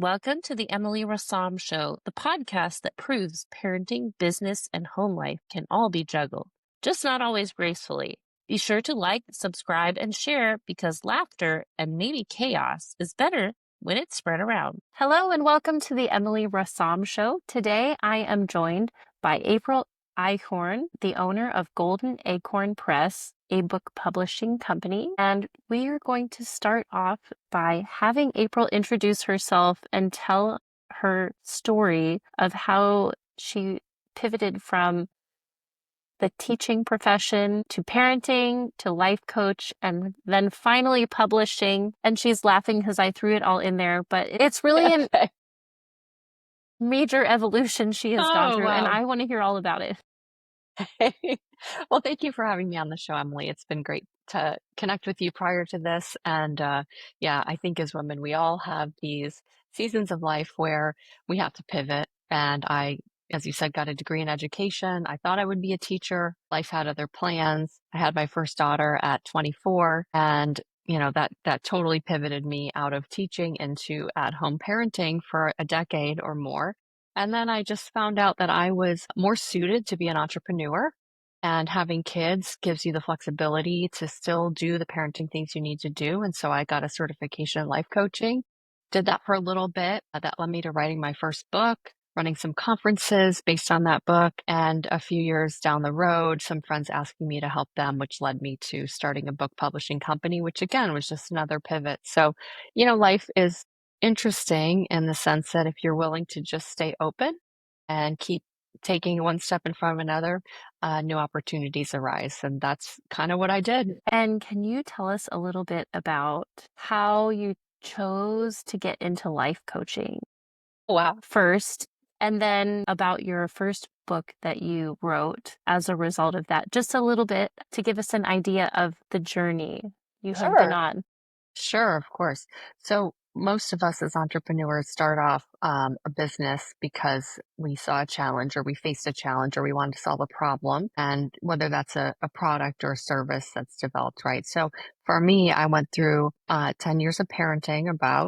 Welcome to the Emily Rassam Show, the podcast that proves parenting, business, and home life can all be juggled, just not always gracefully. Be sure to like, subscribe, and share because laughter and maybe chaos is better when it's spread around. Hello, and welcome to the Emily Rassam Show. Today, I am joined by April Eichhorn, the owner of Golden Acorn Press, a book publishing company. And we are going to start off by having April introduce herself and tell her story of how she pivoted from the teaching profession to parenting to life coach and then finally publishing. And she's laughing because I threw it all in there, but it's really a Okay. major evolution she has gone Oh, through, and wow. I want to hear all about it. Well, thank you for having me on the show, Emily. It's been great to connect with you prior to this. And yeah, I think as women, we all have these seasons of life where we have to pivot. And I, as you said, got a degree in education. I thought I would be a teacher. Life had other plans. I had my first daughter at 24, and that totally pivoted me out of teaching into at-home parenting for a decade or more. And then I just found out that I was more suited to be an entrepreneur, and having kids gives you the flexibility to still do the parenting things you need to do. And so I got a certification in life coaching, did that for a little bit. That led me to writing my first book, running some conferences based on that book. And a few years down the road, some friends asking me to help them, which led me to starting a book publishing company, which again was just another pivot. So, life is interesting in the sense that if you're willing to just stay open and keep taking one step in front of another, new opportunities arise. And that's kind of what I did. And can you tell us a little bit about how you chose to get into life coaching Wow. first, and then about your first book that you wrote as a result of that? Just a little bit to give us an idea of the journey you have been Sure. on. Sure, of course. So most of us as entrepreneurs start off a business because we saw a challenge or we faced a challenge or we wanted to solve a problem. And whether that's a product or a service that's developed, right? So for me, I went through 10 years of parenting,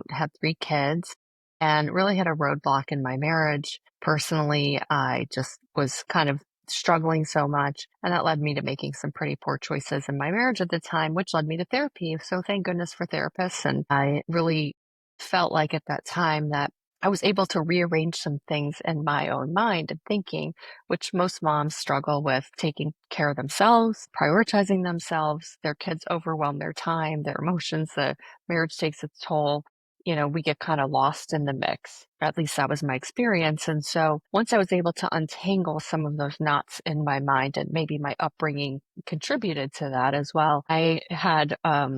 had 3 kids, and really hit a roadblock in my marriage. Personally, I just was kind of struggling so much. And that led me to making some pretty poor choices in my marriage at the time, which led me to therapy. So thank goodness for therapists. And I really felt like at that time that I was able to rearrange some things in my own mind and thinking, which most moms struggle with: taking care of themselves, prioritizing themselves. Their kids overwhelm their time, their emotions, the marriage takes its toll. We get kind of lost in the mix. At least that was my experience. And so once I was able to untangle some of those knots in my mind, and maybe my upbringing contributed to that as well, I had a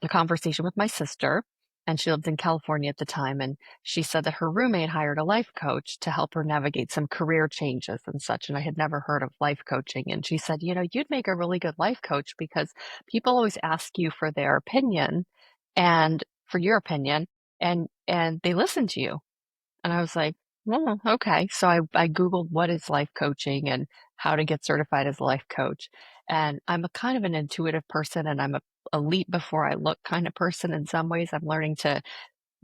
conversation with my sister, and she lived in California at the time. And she said that her roommate hired a life coach to help her navigate some career changes and such. And I had never heard of life coaching. And she said, you'd make a really good life coach because people always ask you for their opinion and for your opinion, and they listen to you. And I was like, oh, okay. So I Googled what is life coaching and how to get certified as a life coach. And I'm a kind of an intuitive person, and I'm a leap before I look kind of person in some ways. I'm learning to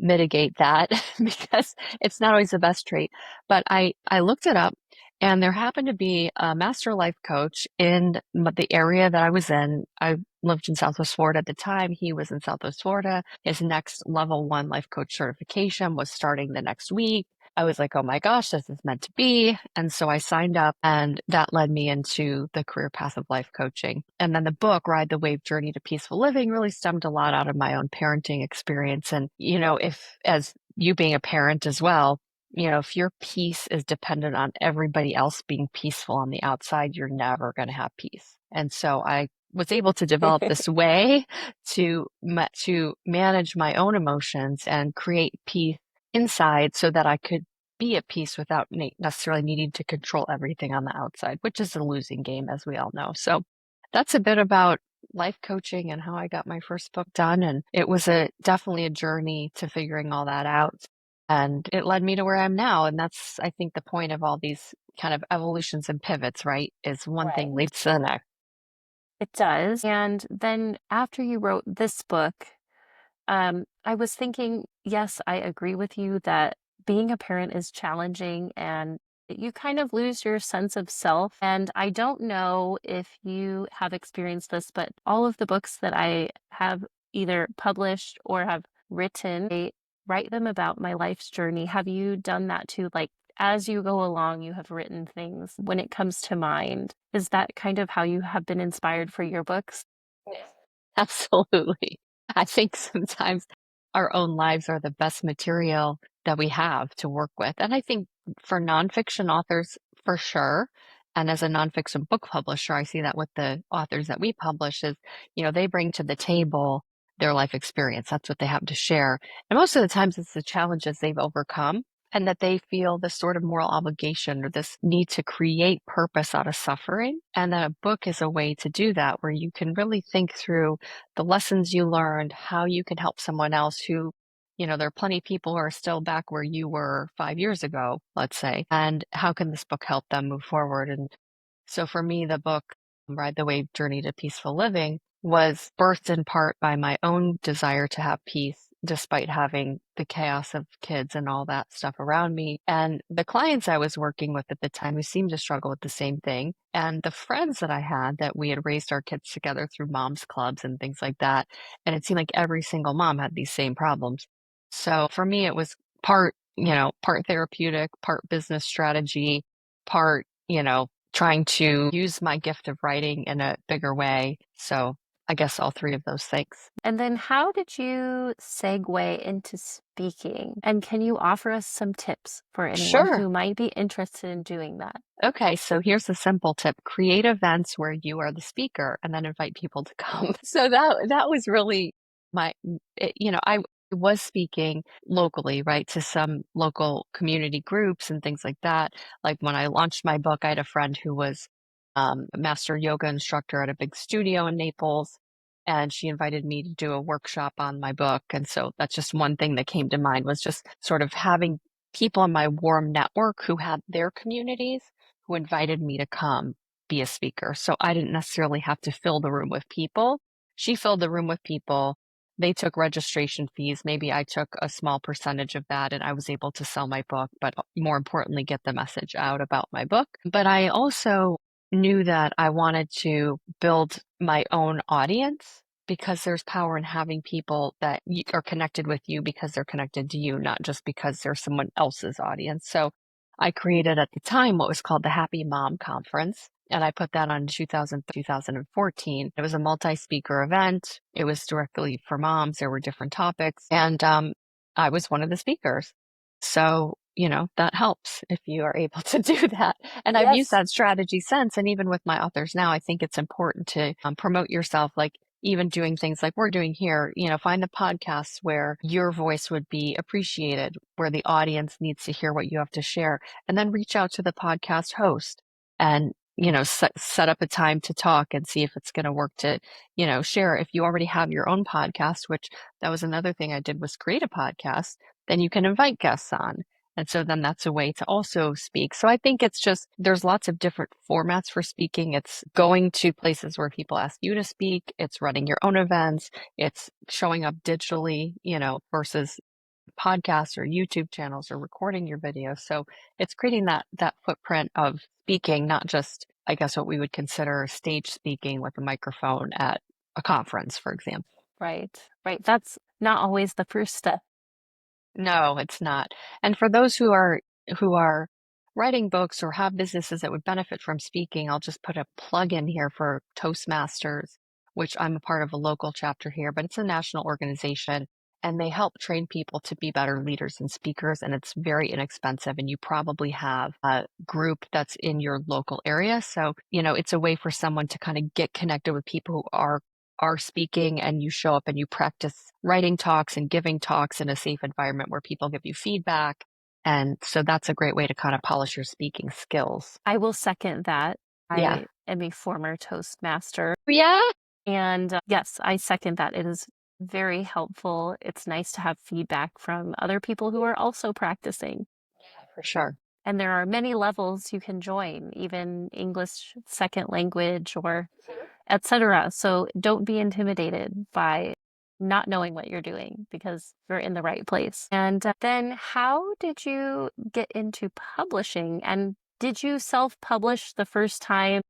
mitigate that because it's not always the best trait. But I looked it up, and there happened to be a master life coach in the area that I was in. I lived in Southwest Florida at the time. He was in Southwest Florida. His next level 1 life coach certification was starting the next week. I was like, oh my gosh, this is meant to be. And so I signed up, and that led me into the career path of life coaching. And then the book, Ride the Wave: Journey to Peaceful Living, really stemmed a lot out of my own parenting experience. And, if, as you being a parent as well, if your peace is dependent on everybody else being peaceful on the outside, you're never going to have peace. And so I was able to develop this way to manage my own emotions and create peace inside so that I could be at peace without necessarily needing to control everything on the outside, which is a losing game, as we all know. So that's a bit about life coaching and how I got my first book done. And it was definitely a journey to figuring all that out. And it led me to where I am now. And that's, I think, the point of all these kind of evolutions and pivots, right? Is one thing Right. leads to the next. It does. And then after you wrote this book, I was thinking, yes, I agree with you that being a parent is challenging and you kind of lose your sense of self. And I don't know if you have experienced this, but all of the books that I have either published or have written, I write them about my life's journey. Have you done that too? Like, as you go along, you have written things when it comes to mind. Is that kind of how you have been inspired for your books? Absolutely. I think sometimes our own lives are the best material that we have to work with. And I think for nonfiction authors, for sure. And as a nonfiction book publisher, I see that with the authors that we publish is, they bring to the table their life experience. That's what they have to share. And most of the times it's the challenges they've overcome and that they feel this sort of moral obligation or this need to create purpose out of suffering. And that a book is a way to do that, where you can really think through the lessons you learned, how you can help someone else who, there are plenty of people who are still back where you were 5 years ago, let's say, and how can this book help them move forward? And so for me, the book, Ride the Wave Journey to Peaceful Living, was birthed in part by my own desire to have peace, despite having the chaos of kids and all that stuff around me. And the clients I was working with at the time who seemed to struggle with the same thing. And the friends that I had that we had raised our kids together through moms clubs and things like that. And it seemed like every single mom had these same problems. So for me, it was part therapeutic, part business strategy, part, trying to use my gift of writing in a bigger way. So I guess all three of those things. And then how did you segue into speaking? And can you offer us some tips for anyone Sure. who might be interested in doing that? Okay, so here's a simple tip. Create events where you are the speaker and then invite people to come. So that was really I was speaking locally, right, to some local community groups and things like that. Like when I launched my book, I had a friend who was a master yoga instructor at a big studio in Naples, and she invited me to do a workshop on my book. And so that's just one thing that came to mind, was just sort of having people in my warm network who had their communities who invited me to come be a speaker. So I didn't necessarily have to fill the room with people. She filled the room with people. They took registration fees. Maybe I took a small percentage of that and I was able to sell my book, but more importantly, get the message out about my book. But I also knew that I wanted to build my own audience, because there's power in having people that are connected with you because they're connected to you, not just because they're someone else's audience. So I created at the time what was called the Happy Mom Conference, and I put that on 2014. It was a multi-speaker event. It was directly for moms. There were different topics, and I was one of the speakers. So, that helps if you are able to do that. And I've used Yes. that strategy since. And even with my authors now, I think it's important to promote yourself, like even doing things like we're doing here, find the podcasts where your voice would be appreciated, where the audience needs to hear what you have to share, and then reach out to the podcast host and, set up a time to talk and see if it's going to work to, share. If you already have your own podcast, which that was another thing I did, was create a podcast, then you can invite guests on. And so then that's a way to also speak. So I think it's just, there's lots of different formats for speaking. It's going to places where people ask you to speak. It's running your own events. It's showing up digitally, versus podcasts or YouTube channels or recording your videos. So it's creating that footprint of speaking, not just, I guess, what we would consider stage speaking with a microphone at a conference, for example. Right. Right. That's not always the first step. No, it's not. And for those who are writing books or have businesses that would benefit from speaking, I'll just put a plug in here for Toastmasters, which I'm a part of a local chapter here, but it's a national organization and they help train people to be better leaders and speakers, and it's very inexpensive, and you probably have a group that's in your local area. So, it's a way for someone to kind of get connected with people who are speaking, and you show up and you practice writing talks and giving talks in a safe environment where people give you feedback. And so that's a great way to kind of polish your speaking skills. I will second that. Yeah. I am a former Toastmaster. Yeah, And yes, I second that. It is very helpful. It's nice to have feedback from other people who are also practicing. for sure. And there are many levels you can join, even English second language or etc. So don't be intimidated by not knowing what you're doing because you're in the right place. And then how did you get into publishing? And did you self-publish the first time,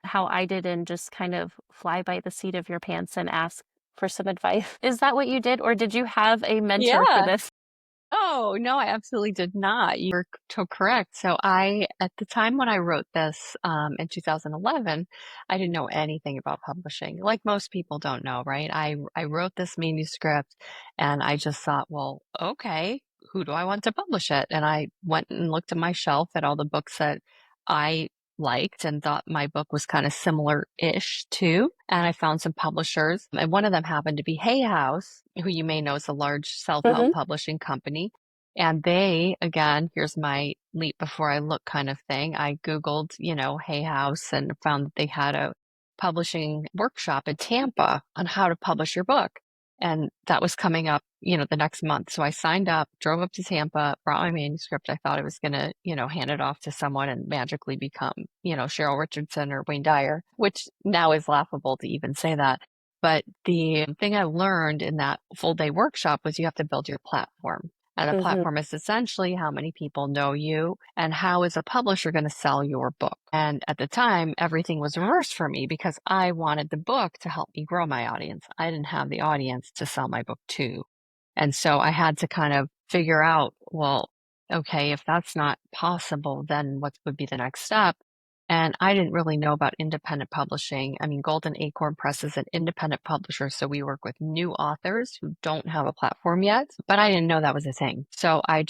how I did, and just kind of fly by the seat of your pants and ask for some advice? Is that what you did, or did you have a mentor for Yeah. this? Oh, no, I absolutely did not. You were so correct. So at the time when I wrote this, in 2011, I didn't know anything about publishing. Like most people don't know, right? I wrote this manuscript and I just thought, well, okay, who do I want to publish it? And I went and looked at my shelf at all the books that I liked and thought my book was kind of similar-ish to. And I found some publishers, and one of them happened to be Hay House, who you may know is a large self-help Hmm. publishing company. And they, again, here's my leap before I look kind of thing. I Googled, Hay House and found that they had a publishing workshop in Tampa on how to publish your book. And that was coming up, the next month. So I signed up, drove up to Tampa, brought my manuscript. I thought I was going to, hand it off to someone and magically become, Cheryl Richardson or Wayne Dyer, which now is laughable to even say that. But the thing I learned in that full day workshop was you have to build your platform. And a Hmm. platform is essentially how many people know you and how is a publisher going to sell your book. And at the time, everything was reversed for me because I wanted the book to help me grow my audience. I didn't have the audience to sell my book to. And so I had to kind of figure out, well, okay, if that's not possible, then what would be the next step? And I didn't really know about independent publishing. I mean, Golden Acorn Press is an independent publisher, so we work with new authors who don't have a platform yet, but I didn't know that was a thing. So I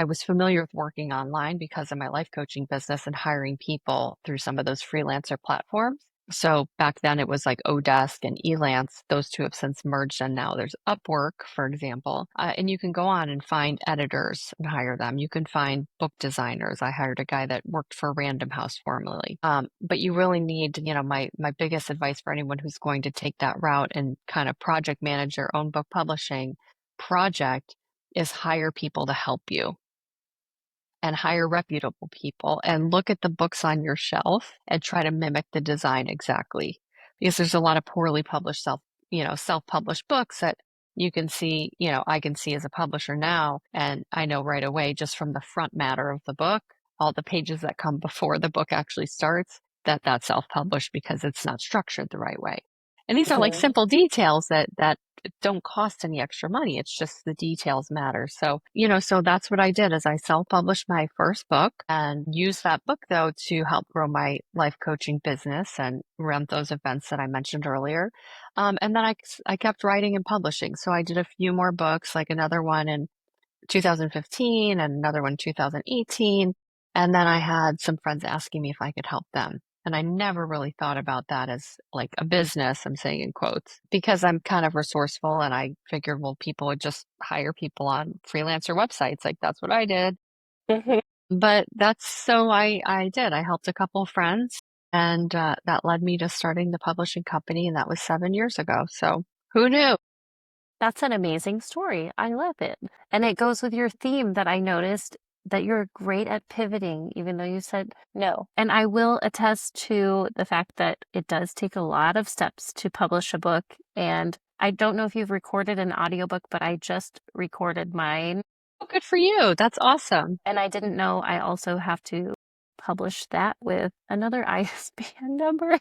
was familiar with working online because of my life coaching business and hiring people through some of those freelancer platforms. So back then it was like Odesk and Elance. Those two have since merged, and now there's Upwork, for example. And you can go on and find editors and hire them. You can find book designers. I hired a guy that worked for Random House formerly. But you really need, my biggest advice for anyone who's going to take that route and kind of project manage their own book publishing project is hire people to help you and hire reputable people and look at the books on your shelf and try to mimic the design exactly. Because there's a lot of poorly published self-published books that you can see, I can see as a publisher now, and I know right away just from the front matter of the book, all the pages that come before the book actually starts, that that's self-published because it's not structured the right way. And these are like Hmm. simple details that don't cost any extra money. It's just the details matter. So, so that's what I did is I self-published my first book and used that book though to help grow my life coaching business and run those events that I mentioned earlier. And then I kept writing and publishing. So I did a few more books, like another one in 2015 and another one in 2018. And then I had some friends asking me if I could help them. And I never really thought about that as like a business, I'm saying in quotes, because I'm kind of resourceful and I figured, well, people would just hire people on freelancer websites. Like that's what I did. Hmm. But that's so I did. I helped a couple of friends and that led me to starting the publishing company. And that was 7 years ago. So who knew? That's an amazing story. I love it. And it goes with your theme that I noticed, that you're great at pivoting, even though you said no. And I will attest to the fact that it does take a lot of steps to publish a book. And I don't know if you've recorded an audiobook, but I just recorded mine. Oh, good for you. That's awesome. And I didn't know I also have to publish that with another ISBN number.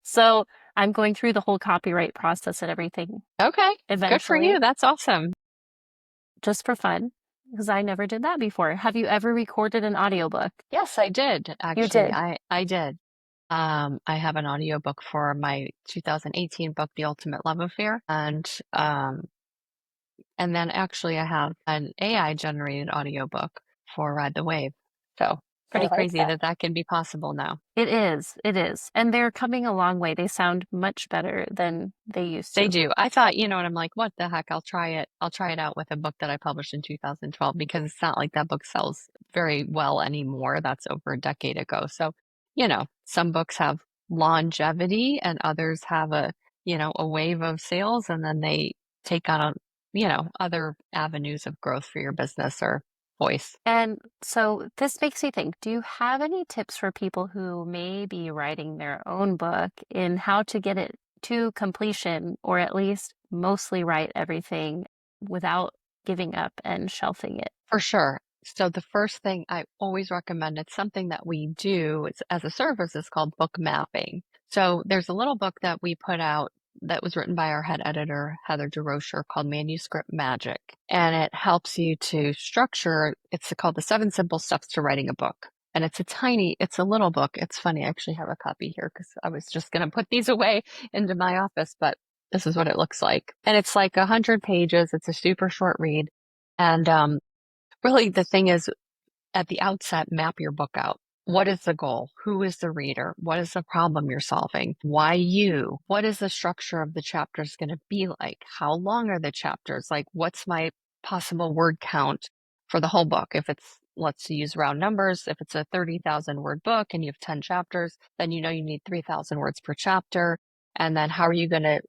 So I'm going through the whole copyright process and everything Okay. Good for eventually, you. That's awesome. just for fun, because I never did that before. Have you ever recorded an audiobook? Yes, I did You actually. did. I did. I have an audiobook for my 2018 book, The Ultimate Love Affair, and then actually I have an AI generated audiobook for Ride the Wave. So I pretty like crazy that. that that can be possible now. It is. It is. And they're coming a long way. They sound much better than they used They to. do. I thought, and I'm like, what the heck? I'll try it. I'll try it out with a book that I published in 2012 because it's not like that book sells very well anymore. That's over a decade ago. So, some books have longevity and others have a wave of sales and then they take on other avenues of growth for your business or voice. And so this makes me think, do you have any tips for people who may be writing their own book in how to get it to completion, or at least mostly write everything without giving up and shelving it? For sure. So the first thing I always recommend, it's something that we do as a service, is called book mapping. So there's a little book that we put out that was written by our head editor, Heather DeRocher, called Manuscript Magic. And it helps you to structure, it's called The 7 Simple Steps to Writing a Book. And it's a little book. It's funny, I actually have a copy here because I was just going to put these away into my office, but this is what it looks like. And it's like 100 pages. It's a super short read. And really, the thing is, at the outset, map your book out. What is the goal? Who is the reader? What is the problem you're solving? Why you? What is the structure of the chapters going to be like? How long are the chapters? Like, what's my possible word count for the whole book? If it's, let's use round numbers, if it's a 30,000 word book and you have 10 chapters, then you know you need 3,000 words per chapter. And then how are you going to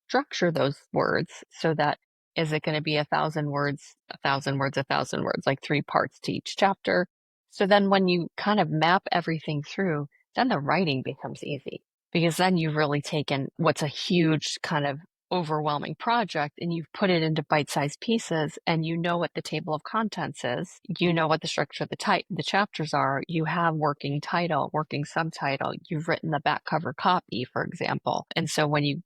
structure those words so that, is it going to be 1,000 words, 1,000 words, 1,000 words, like 3 parts to each chapter? So then when you kind of map everything through, then the writing becomes easy, because then you've really taken what's a huge kind of overwhelming project and you've put it into bite-sized pieces, and you know what the table of contents is, you know what the structure of the chapters are, you have working title, working subtitle, you've written the back cover copy, for example. And so when you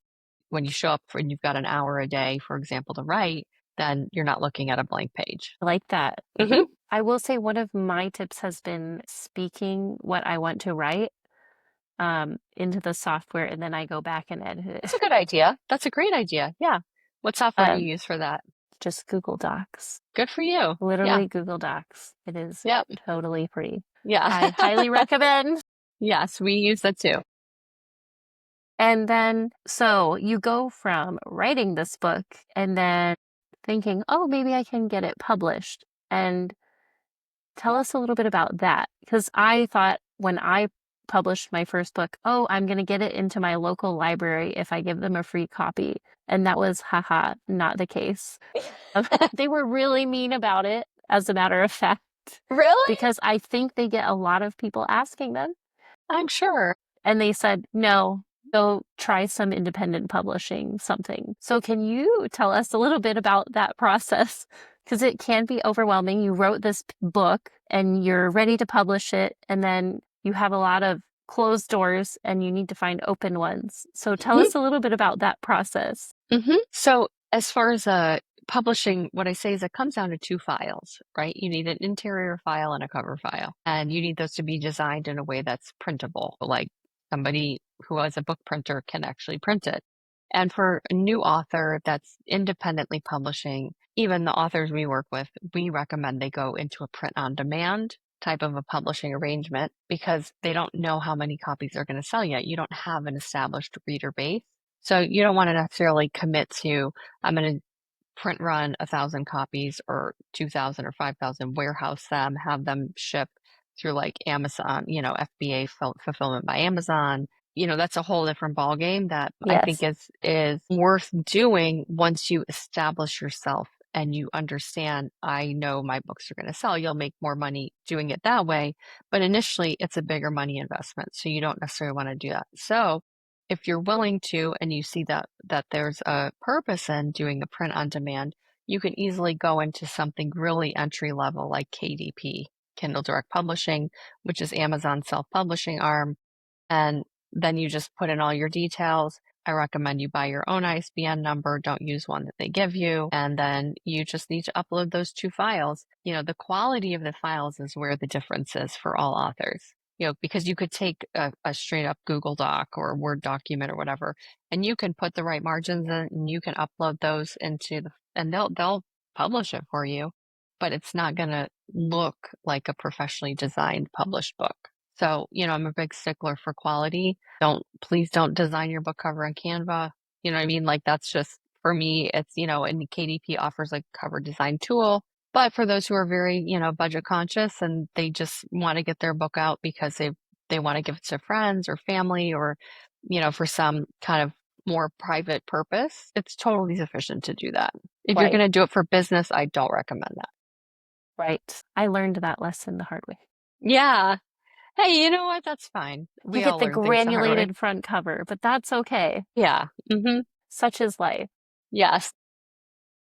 show up and you've got an hour a day, for example, to write, then you're not looking at a blank page. I like that. Mm-hmm. I will say one of my tips has been speaking what I want to write into the software, and then I go back and edit it. That's a good idea. That's a great idea. Yeah. What software do you use for that? Just Google Docs. Good for you. Literally Yeah. Google Docs. It is Yep. totally free. Yeah. I highly recommend. Yes, we use that too. And then, so you go from writing this book and then thinking, oh, maybe I can get it published. And tell us a little bit about that. Because I thought when I published my first book, oh, I'm going to get it into my local library if I give them a free copy. And that was, haha, not the case. They were really mean about it, as a matter of fact. Really? Because I think they get a lot of people asking them. I'm sure. And they said, no, go try some independent publishing, something. So can you tell us a little bit about that process? Because it can be overwhelming. You wrote this book and you're ready to publish it, and then you have a lot of closed doors and you need to find open ones. So tell us a little bit about that process. Mm-hmm. So as far as publishing, what I say is it comes down to 2 files, right? You need an interior file and a cover file, and you need those to be designed in a way that's printable, like somebody who has a book printer can actually print it. And for a new author that's independently publishing, even the authors we work with, we recommend they go into a print on demand type of a publishing arrangement, because they don't know how many copies they're going to sell yet. You don't have an established reader base. So you don't want to necessarily commit to, I'm going to print run 1,000 copies or 2,000 or 5,000, warehouse them, have them ship through like Amazon, FBA fulfillment by Amazon. That's a whole different ballgame that I think is worth doing once you establish yourself and you understand, I know my books are going to sell. You'll make more money doing it that way. But initially, it's a bigger money investment. So you don't necessarily want to do that. So if you're willing to, and you see that there's a purpose in doing a print on demand, you can easily go into something really entry level like KDP, Kindle Direct Publishing, which is Amazon's self-publishing arm. And then you just put in all your details. I recommend you buy your own ISBN number. Don't use one that they give you. And then you just need to upload those 2 files. The quality of the files is where the difference is for all authors. Because you could take a straight up Google Doc or a Word document or whatever, and you can put the right margins in and you can upload those and they'll publish it for you, but it's not going to look like a professionally designed published book. So, I'm a big stickler for quality. Please don't design your book cover on Canva. You know what I mean? Like, that's just, for me, it's, and KDP offers like a cover design tool. But for those who are very, budget conscious and they just want to get their book out because they want to give it to friends or family or, for some kind of more private purpose, it's totally sufficient to do that. If you're going to do it for business, I don't recommend that. Right. I learned that lesson the hard way. Yeah. Hey, you know what? That's fine. You get the granulated front cover, but that's okay. Yeah. Mm-hmm. such is life. Yes.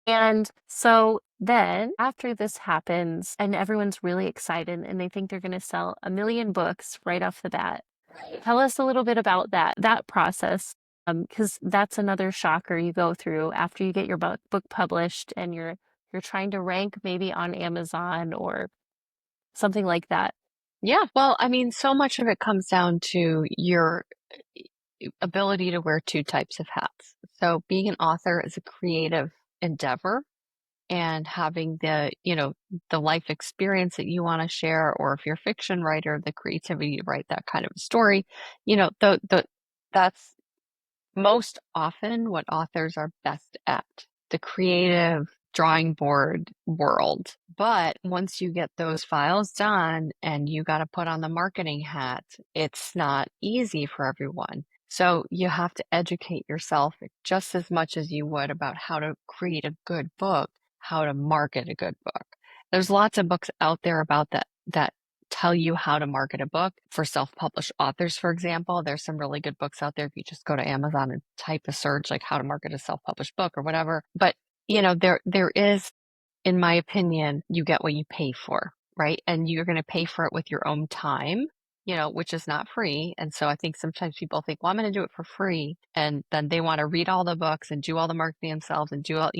And so then after this happens and everyone's really excited and they think they're going to sell a million books right off the bat. Right. Tell us a little bit about that process. Because that's another shocker you go through after you get your book published and you're trying to rank maybe on Amazon or something like that. Yeah. Well, I mean, so much of it comes down to your ability to wear two types of hats. So being an author is a creative endeavor and having the life experience that you want to share, or if you're a fiction writer, the creativity to write that kind of a story, that's most often what authors are best at, the creative drawing board world. But once you get those files done and you got to put on the marketing hat, it's not easy for everyone. So you have to educate yourself just as much as you would about how to create a good book, how to market a good book. There's lots of books out there about that tell you how to market a book for self-published authors, for example. There's some really good books out there if you just go to Amazon and type a search like how to market a self-published book or whatever. But there is, in my opinion, you get what you pay for, right? And you're going to pay for it with your own time, which is not free. And so I think sometimes people think, well, I'm going to do it for free. And then they want to read all the books and do all the marketing themselves and do all,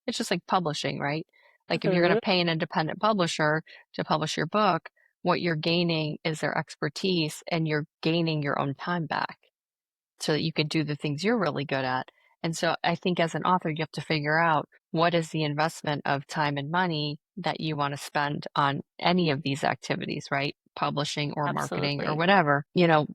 it's just like publishing, right? Like if you're going to Mhm. pay an independent publisher to publish your book, what you're gaining is their expertise and you're gaining your own time back so that you can do the things you're really good at. And so I think as an author, you have to figure out what is the investment of time and money that you want to spend on any of these activities, right? Publishing or marketing or Absolutely. whatever.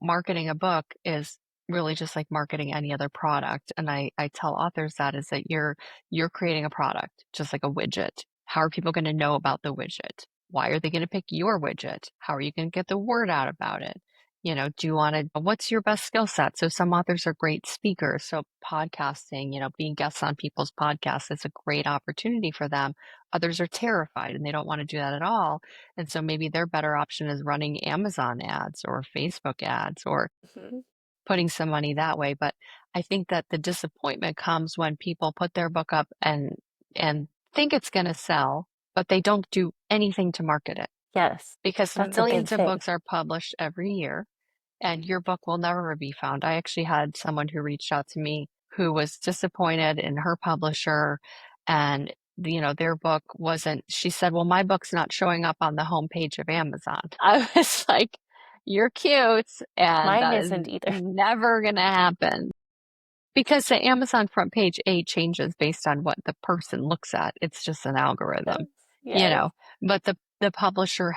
Marketing a book is really just like marketing any other product. And I tell authors that is that you're creating a product, just like a widget. How are people going to know about the widget? Why are they going to pick your widget? How are you going to get the word out about it? Do you want to, what's your best skill set? So some authors are great speakers. So podcasting, being guests on people's podcasts is a great opportunity for them. Others are terrified and they don't want to do that at all. And so maybe their better option is running Amazon ads or Facebook ads or Mhm. putting some money that way. But I think that the disappointment comes when people put their book up and think it's going to sell, but they don't do anything to market it Yes, because that's a big millions of thing. books are published every year and your book will never be found. I actually had someone who reached out to me who was disappointed in her publisher and their book wasn't, she said, well, my book's not showing up on the homepage of Amazon. I was like, you're cute, and Mine that is isn't either. never going to happen. Because the Amazon front page changes based on what the person looks at. It's just an Yes. algorithm, you Yes. know. But the publisher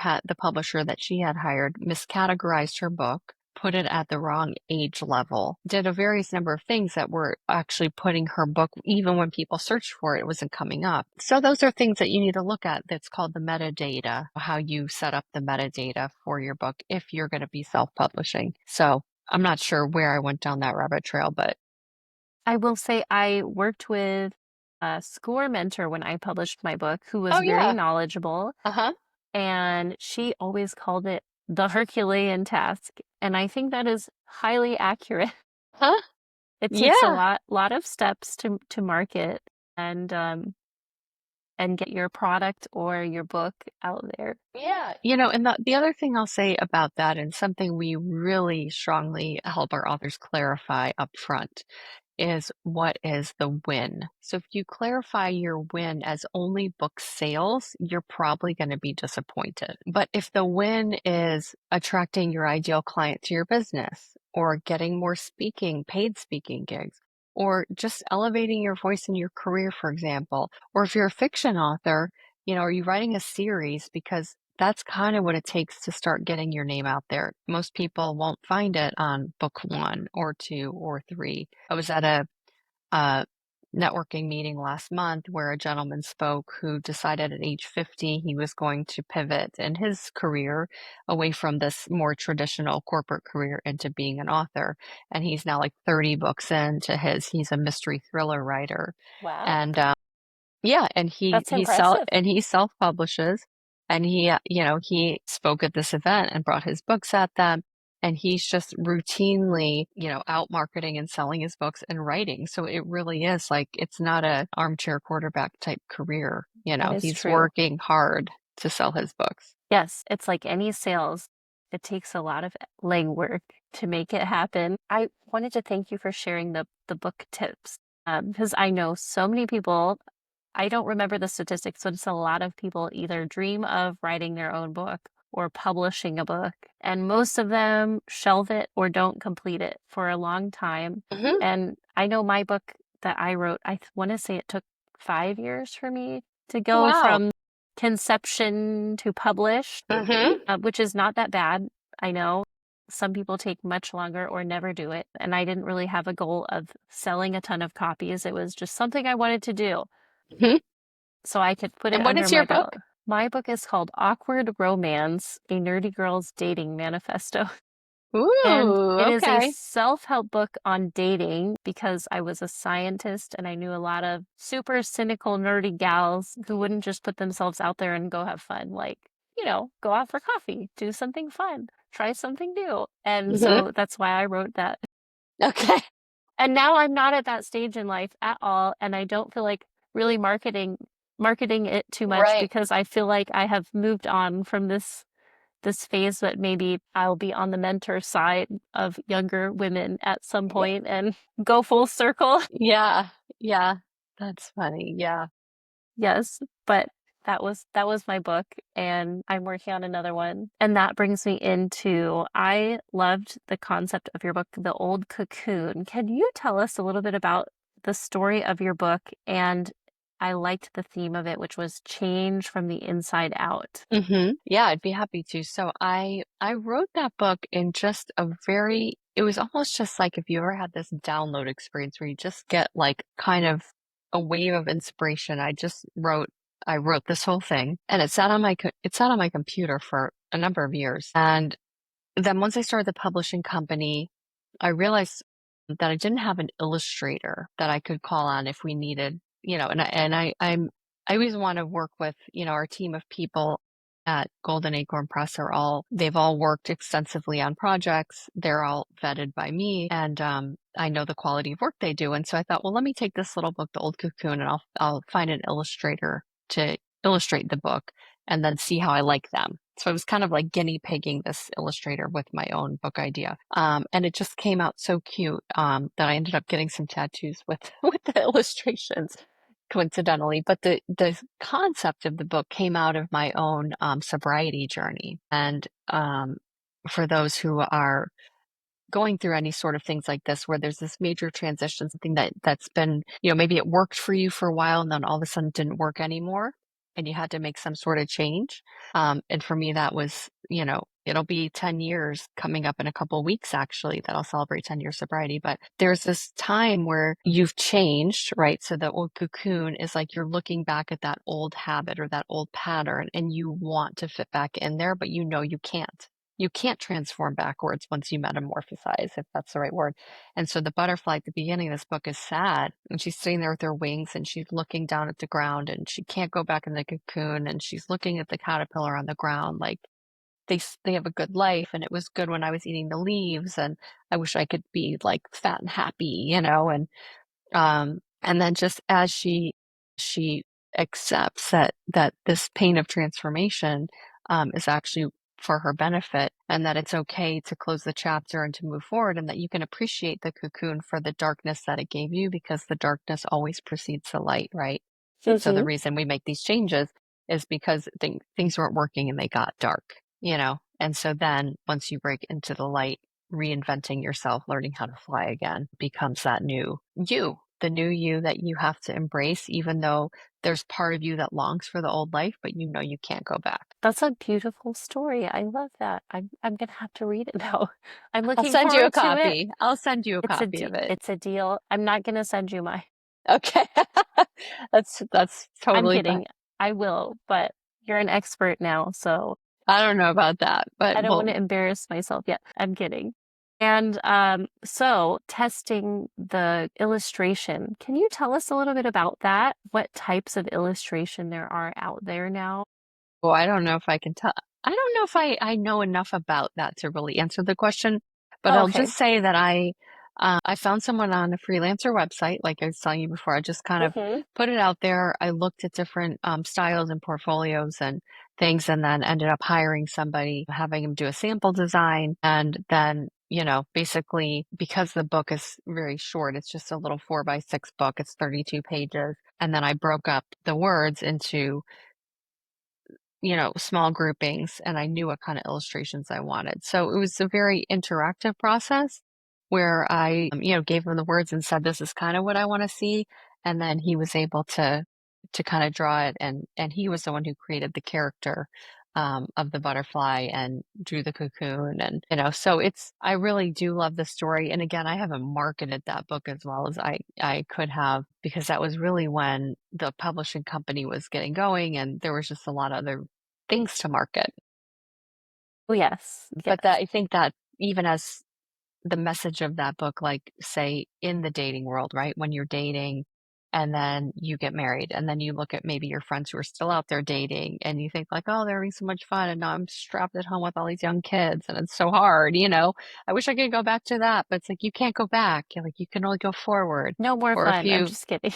that she had hired miscategorized her book, put it at the wrong age level, did a various number of things that were actually putting her book, even when people searched for it, it wasn't coming up. So those are things that you need to look at. That's called the metadata, how you set up the metadata for your book if you're going to be self-publishing. So I'm not sure where I went down that rabbit trail, but I will say I worked with a school mentor when I published my book who was oh very yeah. knowledgeable, Uh-huh. and she always called it the Herculean task. And I think that is highly accurate. Huh? It takes a Yeah. lot of steps to market and get your product or your book out there. Yeah. And the other thing I'll say about that, and something we really strongly help our authors clarify up front, is what is the win. So if you clarify your win as only book sales, you're probably going to be disappointed. But if the win is attracting your ideal client to your business or getting more paid speaking gigs, or just elevating your voice in your career, for example, or if you're a fiction author, are you writing a series? Because that's kind of what it takes to start getting your name out there. Most people won't find it on book 1 or 2 or 3. I was at a networking meeting last month where a gentleman spoke who decided at age 50 he was going to pivot in his career away from this more traditional corporate career into being an author. And he's now like 30 books into he's a mystery thriller writer. Wow. And yeah, and That's impressive. he self-publishes, and he spoke at this event and brought his books at them. and he's just routinely, out marketing and selling his books and writing. So it really is like, it's not a armchair quarterback type career. That is He's true. working hard to sell his books. Yes, it's like any sales. It takes a lot of legwork to make it happen. I wanted to thank you for sharing the book tips because I know so many people. I don't remember the statistics, but it's a lot of people either dream of writing their own book or publishing a book, and most of them shelve it or don't complete it for a long time. Hmm. And I know my book that I wrote, I want to say it took 5 years for me to go Wow. from conception to published, Hmm. which is not that bad. I know some people take much longer or never do it. And I didn't really have a goal of selling a ton of copies. It was just something I wanted to do Hmm. so I could put it And what under is your my belt. book? My book is called Awkward Romance, a Nerdy Girl's Dating Manifesto. And Ooh, it is a okay. self-help book on dating because I was a scientist and I knew a lot of super cynical, nerdy gals who wouldn't just put themselves out there and go have fun. Like, go out for coffee, do something fun, try something new. And Hmm. so that's why I wrote that. Okay. And now I'm not at that stage in life at all. And I don't feel like really marketing it too much Right. because I feel like I have moved on from this phase, but maybe I'll be on the mentor side of younger women at some Yeah. point and go full circle. Yeah. Yeah. That's funny. Yeah. Yes, but that was my book and I'm working on another one. And that brings me into I loved the concept of your book, The Old Cocoon. Can you tell us a little bit about the story of your book? And I liked the theme of it, which was change from the inside out. Yeah, I'd be happy to. So I wrote that book in just it was almost just like if you ever had this download experience where you just get like kind of a wave of inspiration. I wrote this whole thing and it sat on my computer for a number of years. And then once I started the publishing company, I realized that I didn't have an illustrator that I could call on if we needed, I always want to work with, our team of people at Golden Acorn Press they've all worked extensively on projects. They're all vetted by me and I know the quality of work they do. And so I thought, well, let me take this little book, The Old Cocoon, and I'll find an illustrator to illustrate the book and then see how I like them. So I was kind of like guinea pigging this illustrator with my own book idea. And it just came out so cute that I ended up getting some tattoos with, with the illustrations coincidentally. But the concept of the book came out of my own sobriety journey. And for those who are going through any sort of things like this where there's this major transition, something that's been, maybe it worked for you for a while and then all of a sudden didn't work anymore and you had to make some sort of change. And for me, that was, it'll be 10 years coming up in a couple of weeks, actually, that I'll celebrate 10 years sobriety. But there's this time where you've changed, right? So the old cocoon is like you're looking back at that old habit or that old pattern and you want to fit back in there, but you can't. You can't transform backwards once you metamorphosize, if that's the right word. And so the butterfly at the beginning of this book is sad and she's sitting there with her wings and she's looking down at the ground and she can't go back in the cocoon and she's looking at the caterpillar on the ground like they have a good life and it was good when I was eating the leaves and I wish I could be like fat and happy, and then just as she accepts that this pain of transformation is actually for her benefit and that it's okay to close the chapter and to move forward and that you can appreciate the cocoon for the darkness that it gave you because the darkness always precedes the light, right? So the Mm-hmm. reason we make these changes is because things weren't working and they got dark. And so then once you break into the light, reinventing yourself, learning how to fly again becomes that new you, the new you that you have to embrace, even though there's part of you that longs for the old life, but you can't go back. That's a beautiful story. I love that. I'm gonna have to read it now. I'm I'll looking send you a forward to it. copy. I'll send you a copy of it. It's a deal. I'm not gonna send you my. Okay. That's I'm totally fine. kidding. I will, but you're an expert now, so I don't know about that, but I don't want well, to embarrass myself yet. I'm kidding. And so testing the illustration, can you tell us a little bit about that? What types of illustration there are out there now? I don't know if I can tell. I don't know if I know enough about that to really answer the question, but Oh, I'll okay. just say that I found someone on a freelancer website, like I was telling you before. I just kind of Hmm. put it out there. I looked at different styles and portfolios and things, and then ended up hiring somebody, having him do a sample design, and then basically because the book is very short, it's just a little 4 by 6 book. It's 32 pages, and then I broke up the words into small groupings, and I knew what kind of illustrations I wanted. So it was a very interactive process where I gave him the words and said, this is kind of what I want to see. And then he was able to kind of draw it. And he was the one who created the character of the butterfly and drew the cocoon. And so I really do love the story. And again, I haven't marketed that book as well as I could have, because that was really when the publishing company was getting going and there was just a lot of other things to market. Oh, yes. But Yes. I think that even as the message of that book, like say in the dating world, right? When you're dating and then you get married and then you look at maybe your friends who are still out there dating and you think like, oh, they're having so much fun. And now I'm strapped at home with all these young kids and it's so hard. I wish I could go back to that, but it's like, you can't go back. You're like, you can only go forward. No more Or if fun. I'm you just kidding.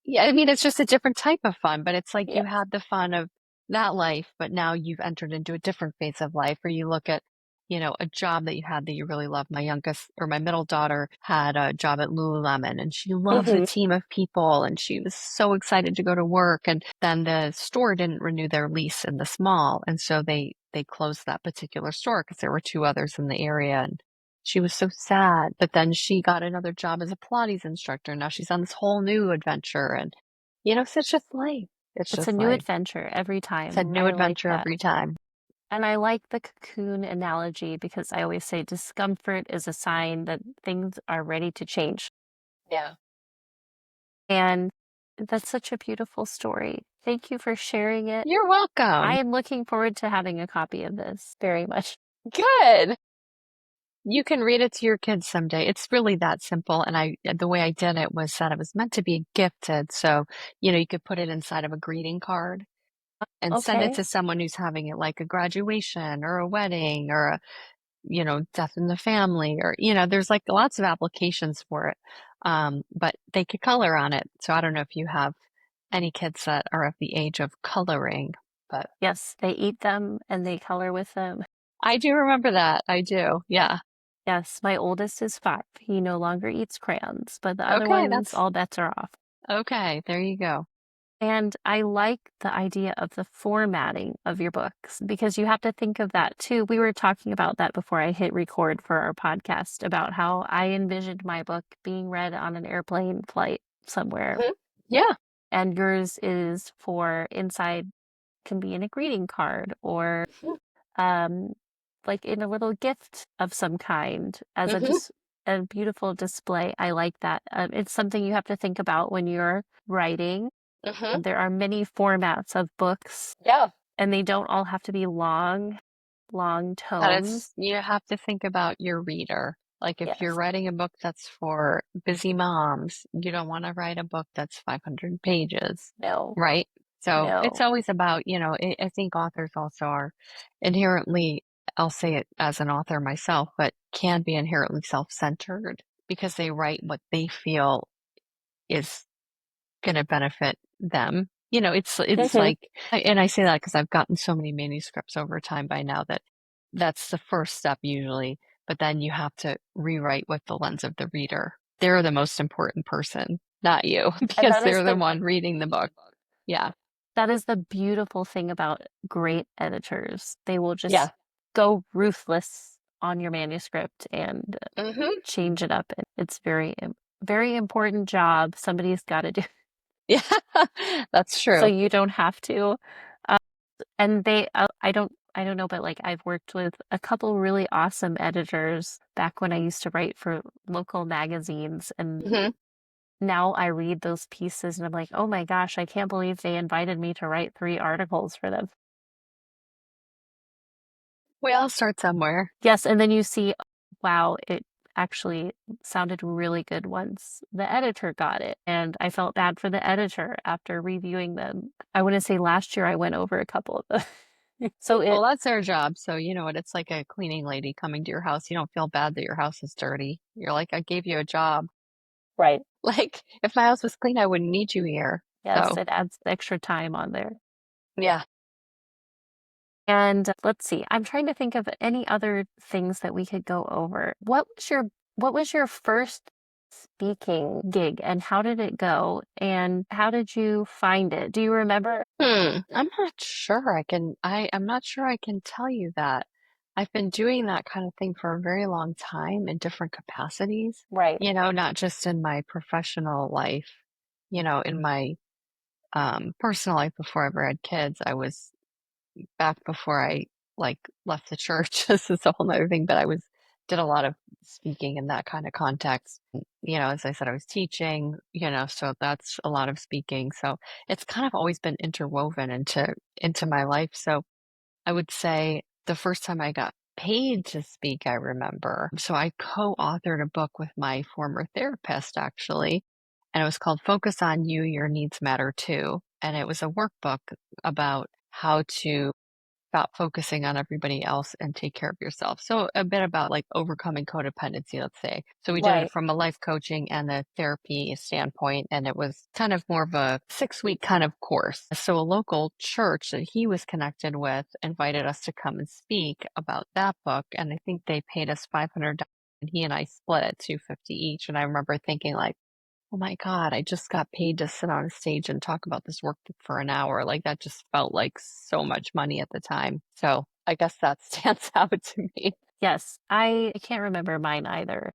Yeah, I mean, it's just a different type of fun, but it's like you Yes. had the fun of that life, but now you've entered into a different phase of life, or you look at a job that you had that you really love. My youngest or my middle daughter had a job at Lululemon and she loves a Hmm. team of people and she was so excited to go to work. And then the store didn't renew their lease in this mall. And so they closed that particular store because there were two others in the area. And she was so sad, but then she got another job as a Pilates instructor. Now she's on this whole new adventure, and it's just life. It's It's a just new life. adventure every It's a time. new I like adventure that. every time. And I like the cocoon analogy because I always say discomfort is a sign that things are ready to change. Yeah. And that's such a beautiful story. Thank you for sharing it. You're I welcome. am looking forward to having a copy of this very much. Good. You can read it to your kids someday. It's really that simple. And the way I did it was that it was meant to be gifted. So you could put it inside of a greeting card and send it Okay. to someone who's having it like a graduation or a wedding or death in the family or there's like lots of applications for it. But they could color on it. So I don't know if you have any kids that are of the age of coloring, but Yes, they eat them and they color with them. I do remember that. I do. Yeah. Yes, my oldest is 5. He no longer eats crayons, but the other Okay. ones, all bets are off. Okay. There you go. And I like the idea of the formatting of your books because you have to think of that too. We were talking about that before I hit record for our podcast about how I envisioned my book being read on an airplane flight somewhere. Mhm. Yeah. And yours is for inside, can be in a greeting card or um, like in a little gift of some kind as Mm-hmm. a beautiful display. I like that. It's something you have to think about when you're writing. Mm-hmm. There are many formats of books, Yeah. and they don't all have to be long, long That tomes. you have to think about your reader. Like if you're Yes. writing a book that's for busy moms, you don't want to write a book that's 500 pages, No, right? So it's no. always about I think authors also are inherently, I'll say it as an author myself, but can be inherently self-centered because they write what they feel is going to benefit them. It's Hmm. like, and I say that because I've gotten so many manuscripts over time by now that that's the first step usually, but then you have to rewrite with the lens of the reader. They're the most important person, not you, And because they're the one reading the book. Yeah. that is the beautiful thing about great editors. They will Yeah. just go ruthless on your manuscript and Hmm. change it up. And it's very important job somebody's got to do. Yeah. That's So true. you don't have to. And I don't know, but like I've worked with a couple really awesome editors back when I used to write for local magazines. And Hmm. now I read those pieces and I'm like, oh my gosh, I can't believe they invited me to write 3 articles for them. We all start somewhere. Yes. And then you see, wow, it actually sounded really good once the editor got it. And I felt bad for the editor after reviewing them. I want to say last year I went over a couple of them. So it Well, that's their job. So, you know what? It's like a cleaning lady coming to your house. You don't feel bad that your house is dirty. You're like, I gave you a job. right. Like, if my house was clean, I wouldn't need you here. Yes, So, it adds extra time on there. yeah. And let's see, I'm trying to think of any other things that we could go over. What was your first speaking gig and how did it go? And how did you find it? Do you remember? I'm not sure I'm not sure I can tell you that. I've been doing that kind of thing for a very long time in different capacities, Right, not just in my professional life, in my personal life before I ever had kids. I was back before I like left the church. This is a whole nother thing, but did a lot of speaking in that kind of context. As I said, I was teaching, so that's a lot of speaking. So it's kind of always been interwoven into my life. So I would say the first time I got paid to speak, I remember. So I co-authored a book with my former therapist, actually, and it was called Focus on You, Your Needs Matter Too. And it was a workbook about how to stop focusing on everybody else and take care of yourself. So a bit about like overcoming codependency, let's say. So we did it right, from a life coaching and a therapy standpoint, and it was kind of more of a 6-week kind of course. So a local church that he was connected with invited us to come and speak about that book, and I think they paid us $500, and he and I split it 250 each. And I remember thinking like, oh my God, I just got paid to sit on a stage and talk about this workbook for an hour. Like that just felt like so much money at the time. So I guess that stands out to me. yes. I can't remember mine either,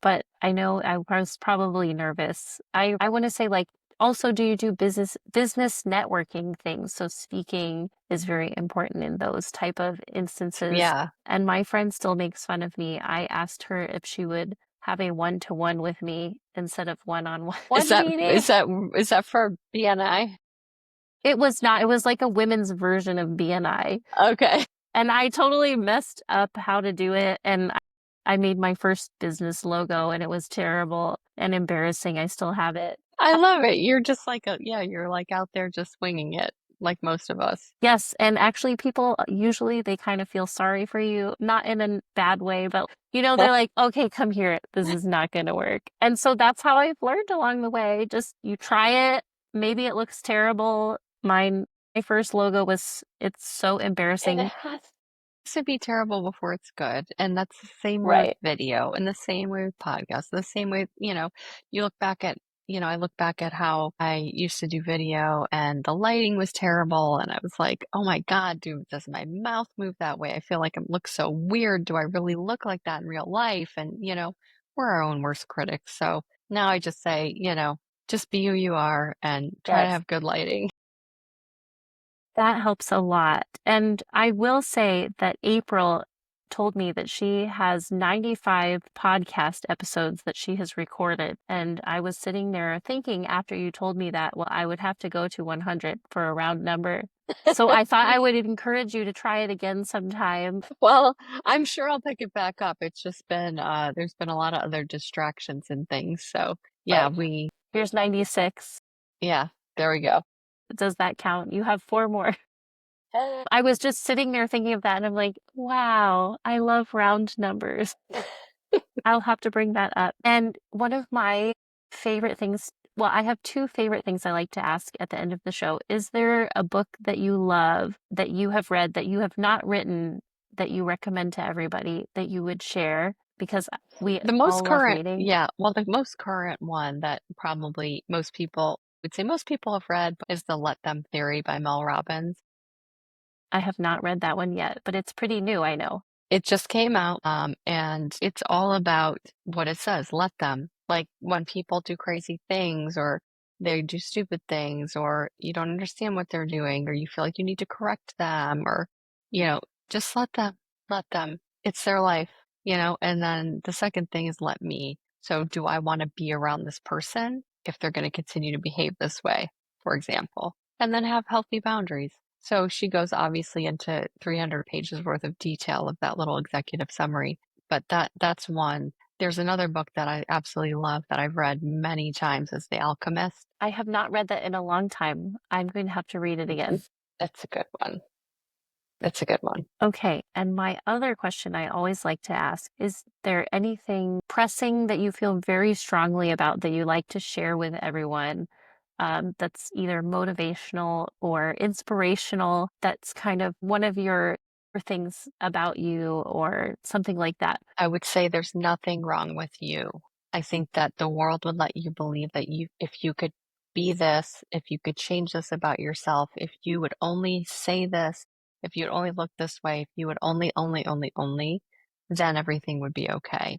but I know I was probably nervous. I want to say like also do you do business networking things? So speaking is very important in those type of instances. Yeah. And my friend still makes fun of me. I asked her if she would have a one-to-one with me instead of one-on-one Is one that meeting. is that is that for BNI? It was not, it was like a women's version of BNI. Okay. And I totally messed up how to do it. And I made my first business logo and it was terrible and embarrassing. I still have it. I love it. You're just like you're like out there just winging it like most of us. Yes, and actually people usually they kind of feel sorry for you, not in a bad way, but they're like, "Okay, come here. This is not going to work." And so that's how I've learned along the way. Just you try it, maybe it looks terrible. My first logo was it's so And it embarrassing. has to be terrible before it's good. And that's the same way with Right. video and the same way with podcasts, the same way, you look back at, I look back at how I used to do video and the lighting was terrible. And I was like, oh my God, does my mouth move that way? I feel like it looks so weird. Do I really look like that in real life? And, we're our own worst critics. So now I just say, just be who you are and try to Yes. have good lighting. That helps a lot. And I will say that April told me that she has 95 podcast episodes that she has recorded. And I was sitting there thinking after you told me that, well, I would have to go to 100 for a round number. So I thought I would encourage you to try it again sometime. Well, I'm sure I'll pick it back up. It's just been there's been a lot of other distractions and things. So yeah, Right. Here's 96. yeah, there we go. Does that count? You have four more. I was just sitting there thinking of that and I'm like, wow, I love round numbers. I'll have to bring that up. And one of my favorite things, well, I have two favorite things I like to ask at the end of the show. Is there a book that you love, that you have read, that you have not written, that you recommend to everybody that you would share? Because we The most all love current, reading. yeah, well, the most current one that probably most people would say most people have read is The Let Them Theory by Mel Robbins. I have not read that one yet, but it's pretty new, I know. It just came out, and it's all about what it says, let them. Like when people do crazy things or they do stupid things or you don't understand what they're doing or you feel like you need to correct them or, you know, just let them. It's their life, And then the second thing is let me. So do I want to be around this person if they're going to continue to behave this way, for example? And then have healthy boundaries. So she goes obviously into 300 pages worth of detail of that little executive summary, but that's one. There's another book that I absolutely love that I've read many times is The Alchemist. I have not read that in a long time. I'm going to have to read it again. That's a good one. That's a good one. Okay. And my other question I always like to ask, is there anything pressing that you feel very strongly about that you like to share with everyone? That's either motivational or inspirational, that's kind of one of your things about you or something like that. I would say there's nothing wrong with you. I think that the world would let you believe that if you could be this, if you could change this about yourself, if you would only say this, if you'd only look this way, if you would only, then everything would be okay.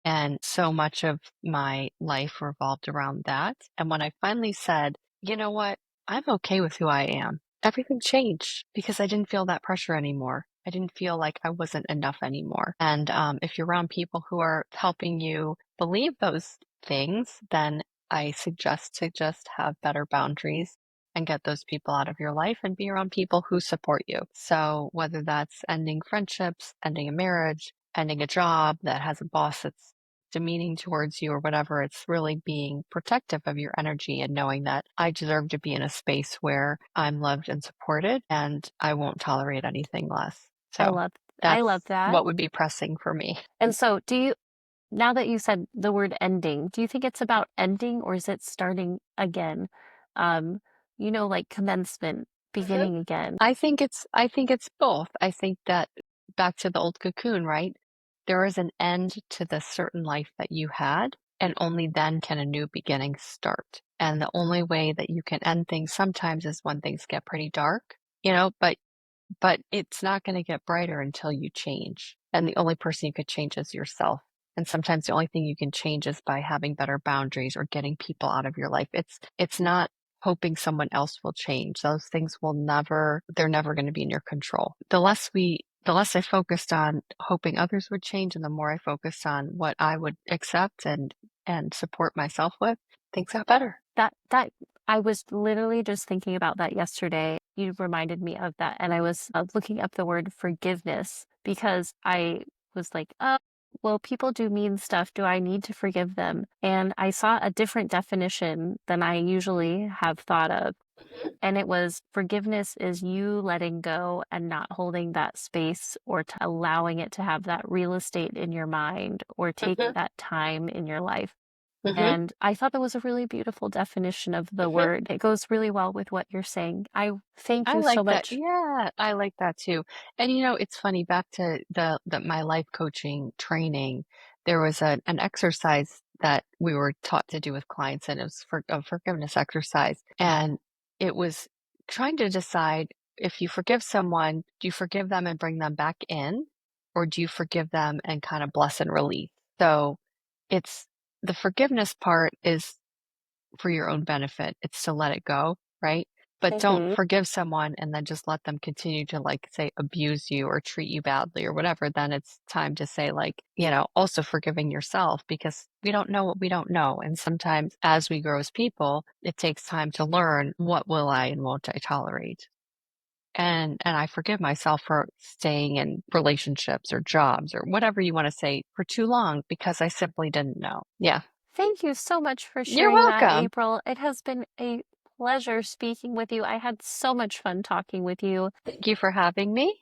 And so much of my life revolved around that. And when I finally said, you know what, I'm okay with who I am, everything changed because I didn't feel that pressure anymore. I didn't feel like I wasn't enough anymore. And if you're around people who are helping you believe those things, then I suggest to just have better boundaries and get those people out of your life and be around people who support you. So whether that's ending friendships, ending a marriage, ending a job that has a boss that's demeaning towards you or whatever, it's really being protective of your energy and knowing that I deserve to be in a space where I'm loved and supported and I won't tolerate anything less. I So love I that's love that. what would be pressing for me. And so do you, now that you said the word ending, do you think it's about ending or is it starting again? Um, like commencement, Mhm. beginning again. I think it's both. I think that back to the old cocoon, right? There is an end to the certain life that you had, and only then can a new beginning start. And the only way that you can end things sometimes is when things get pretty dark, but it's not gonna get brighter until you change, and the only person you could change is yourself, and sometimes the only thing you can change is by having better boundaries or getting people out of your life. It's not hoping someone else will change. Those things will never they're never gonna be in your control. The less I focused on hoping others would change and the more I focused on what I would accept and support myself with, things got better. That I was literally just thinking about that yesterday. You reminded me of that, and I was looking up the word forgiveness because I was like, "Oh, well, people do mean stuff. Do I need to forgive them?" And I saw a different definition than I usually have thought of. And it was forgiveness is you letting go and not holding that space or allowing it to have that real estate in your mind or take Mhm, that time in your life. mhm, And I thought that was a really beautiful definition of the mhm. word. It goes really well with what you're saying. I thank I you so like that. much. Yeah, I like that too. And it's funny, back to the my life coaching training, there was an exercise that we were taught to do with clients, and it was for a forgiveness exercise. And it was trying to decide, if you forgive someone, do you forgive them and bring them back in, or do you forgive them and kind of bless and release? So it's the forgiveness part is for your own benefit. It's to let it go, right? But don't Mhm. forgive someone and then just let them continue to, like, say, abuse you or treat you badly or whatever. Then it's time to say, like, also forgiving yourself, because we don't know what we don't know. And sometimes as we grow as people, it takes time to learn what will I and won't I tolerate. And I forgive myself for staying in relationships or jobs or whatever you want to say for too long because I simply didn't know. Yeah. Thank you so much for You're sharing that, welcome. April. It has been a pleasure speaking with you. I had so much fun talking with you. Thank you for having me.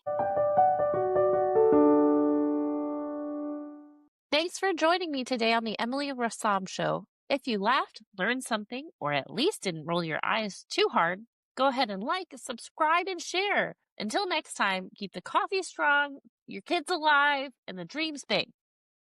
Thanks for joining me today on the Emily Rassam Show. If you laughed, learned something, or at least didn't roll your eyes too hard, go ahead and like, subscribe, and share. Until next time, keep the coffee strong, your kids alive, and the dreams big.